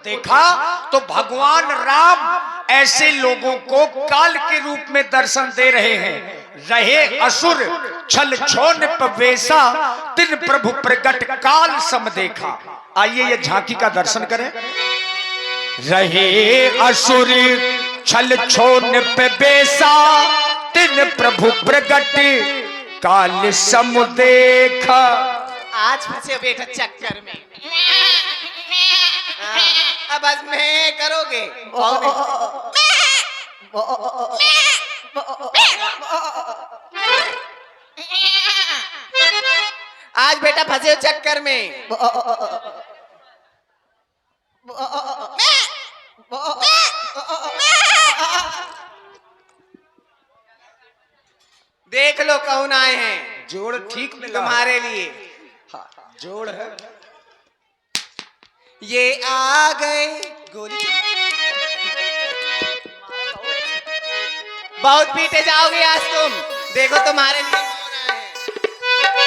देखा तो भगवान राम ऐसे लोगों को काल के रूप में दर्शन दे रहे हैं। रहे असुर छल छोन पवेशा, तिन प्रभु प्रगट काल सम देखा। आइए ये झांकी का दर्शन करें। रहे असुर छल छोन पवेशा, तिन प्रभु प्रगट काल सम देखा। आज फंसे बेटा चक्कर में। अब आज मैं करोगे। आज बेटा फंसे हो चक्कर में। देख लो कौन आए हैं। जोड़ ठीक मिला तुम्हारे लिए। हाँ, जोड़ है। ये आ गए गोली। बहुत पीटे जाओगे आज तुम। देखो तुम्हारे लिए कौन आए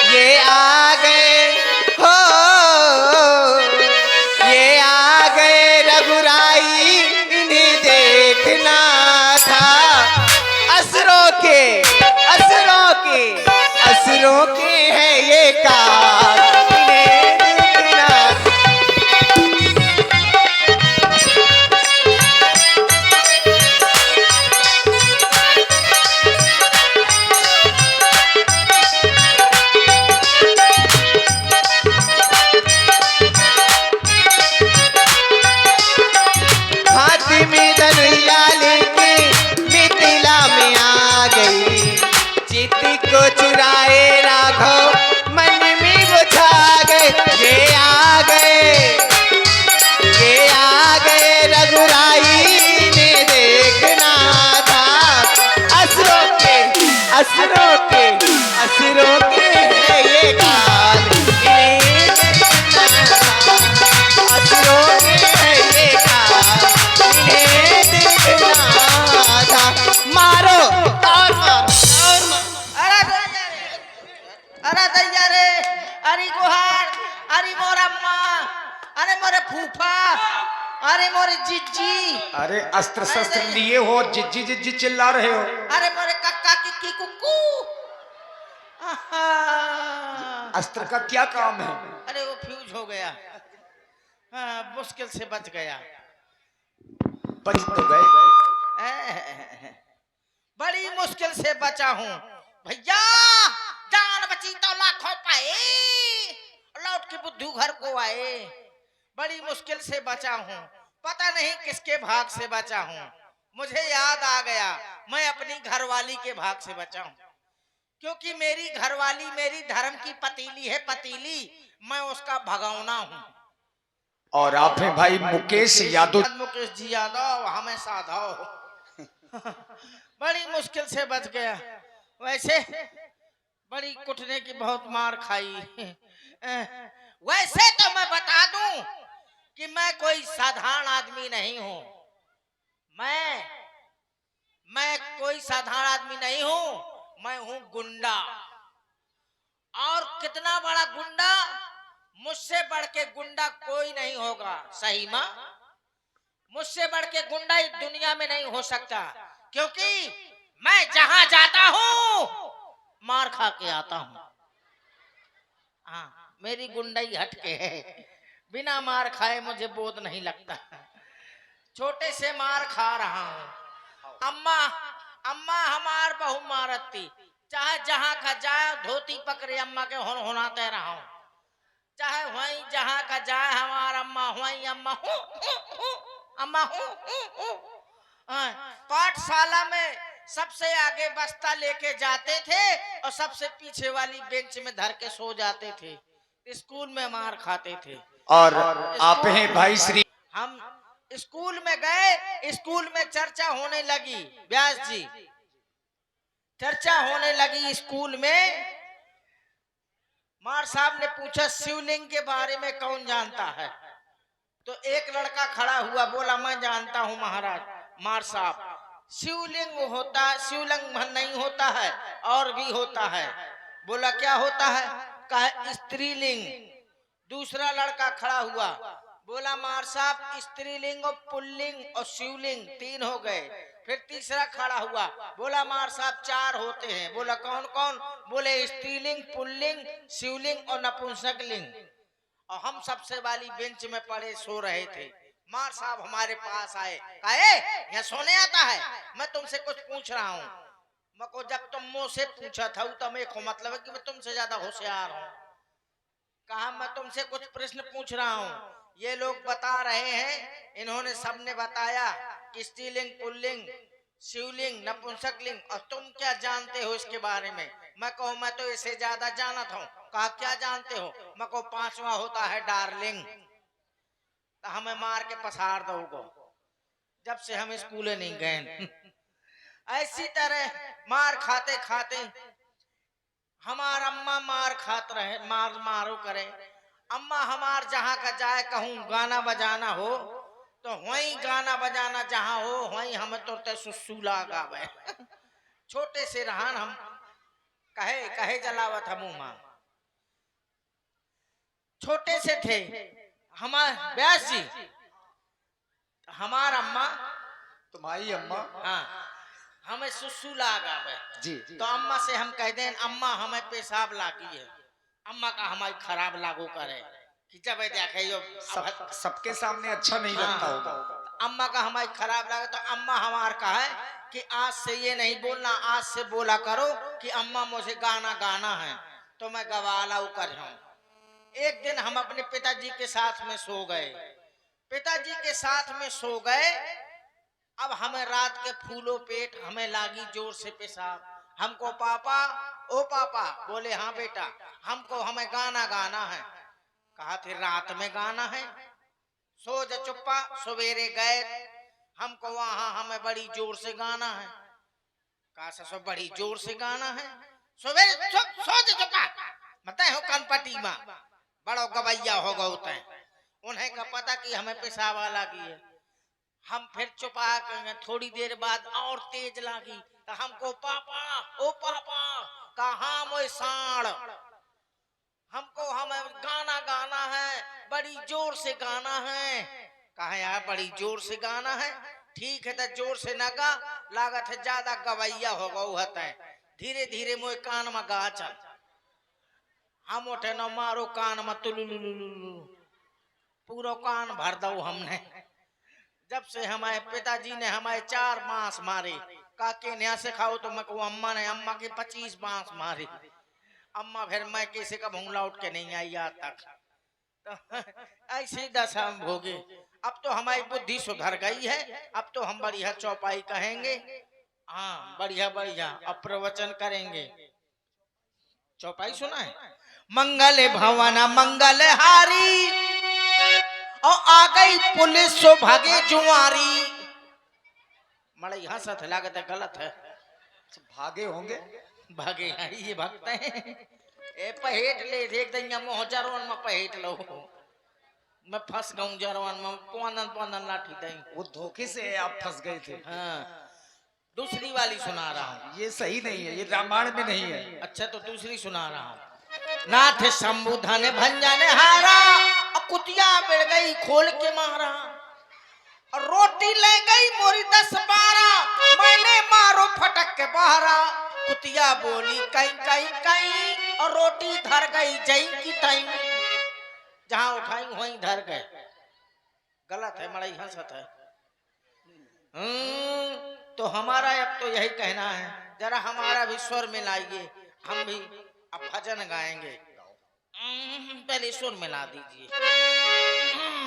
हैं। ये आ गए हो, ये आ गए रघुराई, इन्हें देखना था। असुरों के असुरों के हैं ये काल, इन्हें देखना। हाथी में धनुया लेके मिथिला में आ गई, चीती को चुराए राघव मन में वो छा गए। ये आ गए रघुराई ने देखना था। असुरों के है ये काल, इन्हें देखना था। असुरों के है ये काल, इन्हें देखना था। मारो और मारो और मारो। अरे दैया रे, अरे गुहार, अरे मोर अम्मा, अरे मोरे फूफा, अरे मोरे जिज्जी, अरे अस्त्र शस्त्र लिए हो, जिज्जी जिज्जी चिल्ला रहे हो। अरे मोरे कक्का किक्की कुक्कू। आहा। अस्त्र का क्या काम है? अरे वो फ्यूज हो गया। हाँ, मुश्किल से बच गया। बच तो गए। बड़ी मुश्किल से बचा हूँ भैया। जान बची तो लाखों पाए, लौट के बुद्धू घर को आए। बड़ी मुश्किल से बचा हूँ, पता नहीं किसके भाग से बचा हूँ। मुझे याद आ गया, मैं अपनी घरवाली के भाग से बचा हूँ, क्योंकि मेरी घरवाली मेरी धर्म की पतीली है। पतीली, मैं उसका भगौना हूँ। और आप हैं भाई मुकेश यादव। मुकेश जी यादव, हमें साधव। बड़ी मुश्किल से बच गया। वैसे बड़ी कुटने की बहुत मार खाई। वैसे तो मैं बता दूं कि मैं कोई साधारण आदमी नहीं हूं। मैं कोई साधारण आदमी नहीं हूं। मैं हूं गुंडा, और कितना बड़ा गुंडा। मुझसे बढ़ के गुंडा कोई नहीं होगा। सही मां, मुझसे बढ़ के गुंडा इस दुनिया में नहीं हो सकता, क्योंकि मैं जहां जाता हूं मार खा के आता हूं। हाँ, मेरी गुंडाई हटके है। बिना मार खाए मुझे बोध नहीं लगता। छोटे से मार खा रहा हूं। अम्मा हमार बहु मारती, चाहे जहां का जाए धोती पकड़े अम्मा के होनाते रहा हूं। चाहे वहीं जहां का जाए हमार अम्मा, वहीं अम्मा अम्मा पाठशाला में सबसे आगे बस्ता लेके जाते थे और सबसे पीछे वाली बेंच में धर के सो जाते थे। स्कूल में मार खाते थे। और आप हैं भाई श्री। हम स्कूल में गए, स्कूल में चर्चा होने लगी। व्यास जी, चर्चा होने लगी स्कूल में। मार साहब ने पूछा शिवलिंग के बारे में कौन जानता है? तो एक लड़का खड़ा हुआ, बोला मैं जानता हूं महाराज। मार साहब, शिवलिंग शिवलिंग नहीं होता है, और भी होता है। बोला क्या होता है? कहा स्त्रीलिंग। दूसरा लड़का खड़ा हुआ, बोला मार साहब स्त्रीलिंग और पुल्लिंग और शिवलिंग 3 हो गए। फिर तीसरा खड़ा हुआ, बोला मार साहब 4 होते हैं। बोला कौन कौन? बोले स्त्रीलिंग, पुल्लिंग, शिवलिंग और नपुंसकलिंग। और हम सबसे वाली बेंच में पड़े सो रहे थे। मार साहब हमारे पास आए, कहे यहाँ सोने आता है, मैं तुमसे कुछ पूछ रहा हूँ। मको जब तुम मुझसे पूछा था तब एक मतलब है कि मैं तुमसे ज्यादा होशियार हूँ। कहा मैं तुमसे कुछ प्रश्न पूछ रहा हूँ, ये लोग बता रहे हैं, इन्होंने सबने बताया कि स्त्रीलिंग, पुल्लिंग, शिवलिंग, नपुंसकलिंग, और तुम क्या जानते हो इसके बारे में? मैं कहूँ मैं तो इससे ज्यादा जानत हूँ। कहा क्या जानते हो? मैं कहूँ 5वां होता है डार्लिंग। तो हमें मार के पसार दोगो जब से हम स्कूल नहीं गए। ऐसी तरह मार खाते खाते हमार अम्मा मार खात रहे, मारो करे। अम्मा हमार जहाँ का जाए कहूँ गाना बजाना हो तो वहीं गाना बजाना जहाँ हो वहीं हमें तो सुसुला गावे। छोटे से रहन हम कहे कहे जलावत हम माँ छोटे से थे हमार व्यास जी, हमार अम्मा तुम्हारी अम्मा हाँ हमें सुसु लगावे जी तो अम्मा से हम कह दें अम्मा हमें पेशाब लागी है। अम्मा का हमारी खराब लागू करे कि जब देखे यो सबके सामने अच्छा नहीं लगता होगा। अम्मा का हमारी खराब लगे तो अम्मा हमार कहा है कि आज से ये नहीं बोलना, आज से बोला करो कि अम्मा मुझे गाना गाना है तो मैं गवाला कर हूँ। एक दिन हम अपने पिताजी के साथ में सो गए, पिताजी के साथ में सो गए। अब हमें रात के फूलों पेट हमें लागी जोर से पेशाब। हमको पापा, ओ पापा, बोले हाँ बेटा हमको हमें गाना गाना है। कहा थे रात में गाना है, सो जा चुप्पा। सवेरे गए हमको वहां हमें बड़ी जोर से गाना है। कहा सो बड़ी जोर से गाना है, सवेरे सो जा चुप्पा मत हो कनपटी माँ बड़ो गवैया हो गए। उन्हें का पता कि हमें पेशाब लगी है। हम फिर चुपा कर थोड़ी देर बाद और तेज लागी तो हमको पापा, ओ पापा कहाँ मोए साड़, हमको हमें गाना गाना है, बड़ी जोर से गाना है। कहा यार बड़ी जोर से गाना है, ठीक है तो जोर से ना गा, लागत है ज्यादा गवैया हो गए। धीरे धीरे मोए कान में गा चल। हम उठे न मारो कान में तुलुलुलुलु, पूरा कान भर दो हमने। जब से हमारे पिताजी ने हमारे 4 बांस मारे, काके ने से खाओ तो मैं कहूँ अम्मा ने अम्मा के 25 बांस मारे। अम्मा फिर मैं कैसे कब लौट के नहीं आई आज तक। तो ऐसी दशा हम भोगे। अब तो हमारी बुद्धि सुधर गई है, अब तो हम बढ़िया चौपाई कहेंगे। हाँ बढ़िया बढ़िया अब प्रवचन करेंगे। चौपाई सुना है? मंगल भवन मंगल हारी और आ गई पुलिस सो भागे जुआरी। मड़ई हंसत लागत है, गलत है। भागे होंगे, भागे हैं ये भक्त हैं। ए पहेट ले देख दैया मोह जरवन में पहेट लो, मैं फंस गऊं जरवन में, पोनन पोनन लाठी दई। वो धोखे से आप फंस गए थे। हाँ दूसरी वाली सुना रहा हूँ। ये सही नहीं है, ये रामायण में नहीं है। अच्छा तो दूसरी सुना रहा हूँ। नाथ शंभु धन भंजन हारा और कुतिया मिल गई खोल के मारा, और रोटी ले गई मोरी 10-12, मैंने मारो फटक के बहरा। कुतिया बोली कहीं कहीं कहीं और रोटी धर गई जई की तई, जहां उठाई वहीं धर गए। गलत है, मड़ई हंसत है। तो हमारा अब तो यही कहना है, जरा हमारा भी स्वर मिलाइए, हम भी अब भजन गाएंगे। पहले सुर मिला दीजिए।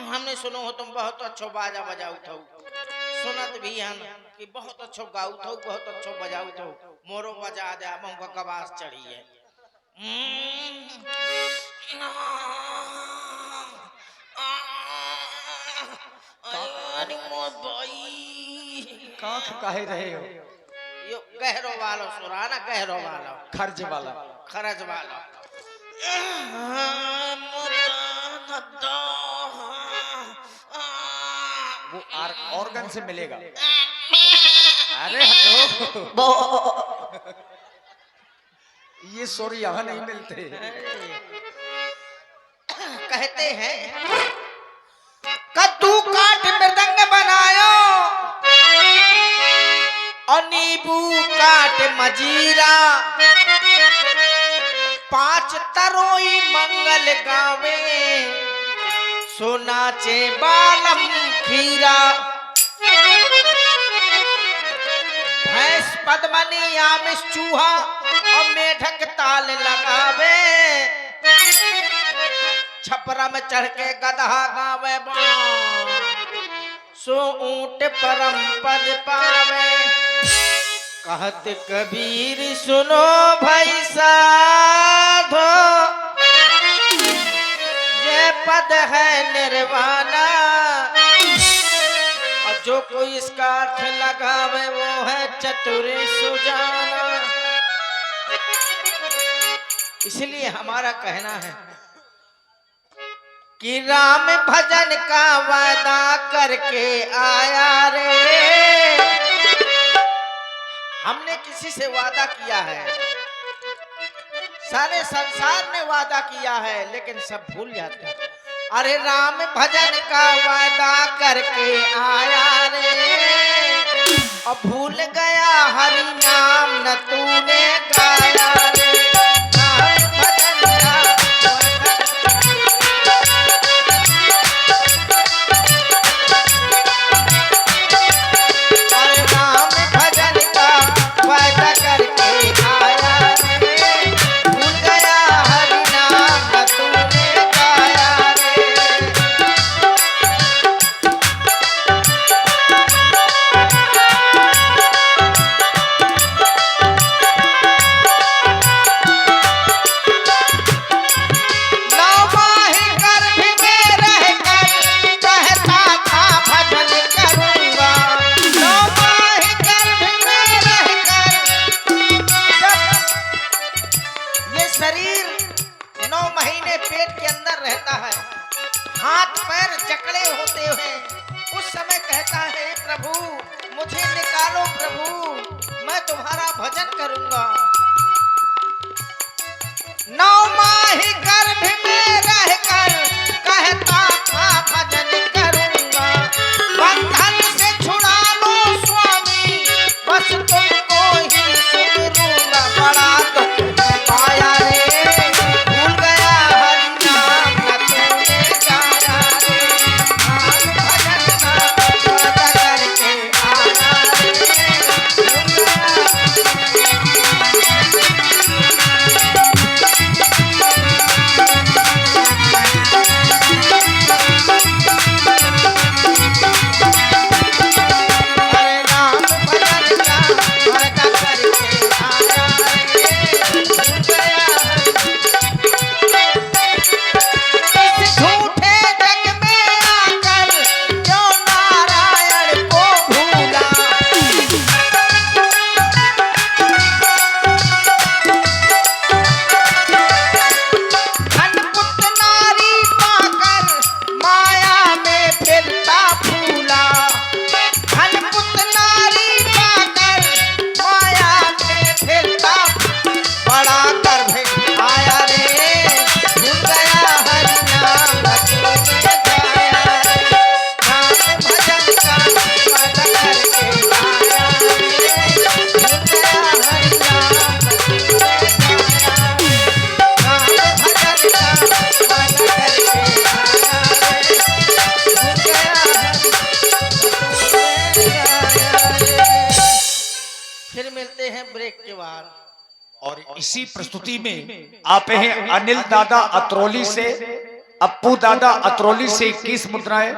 हमने सुनो हो तुम बहुत अच्छो बाजा बजाऊ थो, सुनत भी हम कि बहुत अच्छो गाऊ थो, बहुत अच्छो बजाऊ थो। मोरो बजा दे हमको कबास चढ़ी है। काख काहे रहे हो? यो गहरो वालो सुरा ना, गहरो वालो, खर्ज वाला, खरज वाला। वो ऑर्गन से मिलेगा। अरे हटो, ये सुर यहाँ नहीं मिलते। कहते हैं तू काट मृदंग बनायो और नींबू काट मजीरा, 5 तरोई मंगल गावे, सोनाचे बालम खीरा। भैंस पद्मनी आमिष चूहा और मेढक ताल लगावे, छपरा में चढ़ के गधा गावे बाण, सो ऊंट परम पद पावे। कहत कबीर सुनो भाई साधो, ये पद है निर्वाणा, और जो कोई इसका अर्थ लगावे वो है चतुर सुजाना। इसलिए हमारा कहना है कि राम भजन का वादा करके आया रे। हमने किसी से वादा किया है, सारे संसार ने वादा किया है, लेकिन सब भूल जाते हैं। अरे राम भजन का वादा करके आया रे, और भूल गया हरि नाम न तूने गाया रे। हाथ पैर जकड़े होते हैं, उस समय कहता है प्रभु मुझे निकालो प्रभु, मैं तुम्हारा भजन करूंगा। 9 माह गर्भ में रहकर कहता था भजन करूंगा, बंधन से छुड़ा लो स्वामी, बस तुमको ही सुनूंगा। बड़ा दुख पाया रे, भूल गया हरि नाम न तूने गाया रे। राम भजन का वादा करके आया रे, भूल अरे राम भजन का वादा करके आया रे, भूल गया इस झूठे जग में आकर क्यों नारायण को भूला। धनपुत नारी पाकर माया में फिरता फूला, धनपुत नारी पाकर माया में फिरता, बड़ा गर्भ आया रे, भूल गया हरि नाम न तूने गाया रे। राम भजन का वादा करके आया रे, भूल गया हरि नाम न तूने गाया रे। राम भजन का वादा करके आया रे, भूल गया हरि नाम न तूने गाया रे। फिर मिलते हैं ब्रेक के बाद। और इसी प्रस्तुति में आप हैं अनिल दादा अतरौली से, अप्पू दादा अतरौली से 21 मुद्राएं।